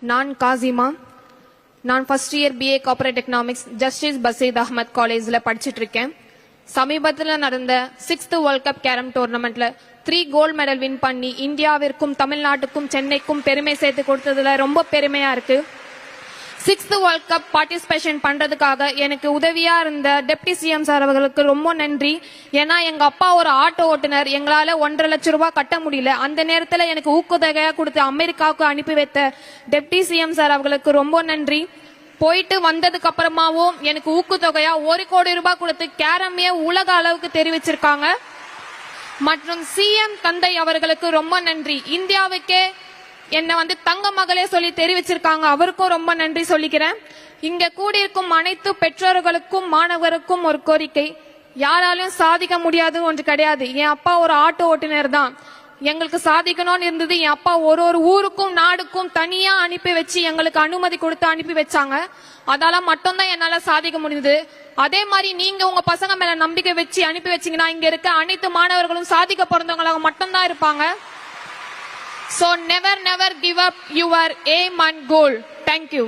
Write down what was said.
நான் காசிமா. நான் first year BA corporate economics justice Basheer Ahmed காலேஜ்ல படிச்சிட்டு இருக்கேன். சமீபத்தில் நடந்த 6th வேர்ல்ட் கப் கேரம் டோர்னமெண்ட்ல 3 கோல்ட் மெடல் வின் பண்ணி இந்தியாவிற்கும் தமிழ்நாட்டுக்கும் சென்னைக்கும் பெருமை சேர்த்து கொடுத்ததுல ரொம்ப பெருமையா இருக்கு. 6th வேர்ல்ட் கப் பார்ட்டிசிபேஷன் பண்றதுக்காக எனக்கு உதவியா இருந்த டெப்டி சிஎம் சார் அவர்களுக்கு ரொம்ப நன்றி. ஏன்னா எங்க அப்பா ஒரு ஆட்டோ ஓட்டுநர், எங்களால 1.5 லட்சம் ரூபாய் கட்ட முடியல. அந்த நேரத்துல எனக்கு ஊக்கத்தொகையா கொடுத்து அமெரிக்காவுக்கு அனுப்பி வைத்த டெப்டி சிஎம் சார் அவர்களுக்கு ரொம்ப நன்றி. போயிட்டு வந்ததுக்கு அப்புறமாவும் எனக்கு ஊக்கத்தொகையா 1 கோடி ரூபாய் கொடுத்து கேரமைய உலக அளவுக்கு தெரிவிச்சிருக்காங்க. மற்றும் சிஎம் தந்தை அவர்களுக்கு ரொம்ப நன்றி. இந்தியாவுக்கே என்ன தங்க மகளே சொல்லி தெரிவிச்சிருக்காங்க, அவருக்கும் ரொம்ப நன்றி சொல்லிக்கிறேன். இங்க கூடியிருக்கும் அனைத்து பெற்றோர்களுக்கும் மாணவருக்கும் ஒரு கோரிக்கை, யாராலும் சாதிக்க முடியாது ஒன்று கிடையாது. என் அப்பா ஒரு ஆட்டோ ஓட்டுநர் தான், எங்களுக்கு சாதிக்கணும்னு இருந்தது. என் அப்பா ஒரு ஊருக்கும் நாடுக்கும் தனியா அனுப்பி வச்சு எங்களுக்கு அனுமதி கொடுத்து அனுப்பி வச்சாங்க. அதால மட்டும்தான் என்னால சாதிக்க முடியுது. அதே மாதிரி நீங்க உங்க பசங்க மேல நம்பிக்கை வச்சு அனுப்பி வச்சீங்கன்னா இங்க இருக்க அனைத்து மாணவர்களும் சாதிக்க பிறந்தவங்களாக மட்டும்தான் இருப்பாங்க. So never give up your aim and goal. Thank you.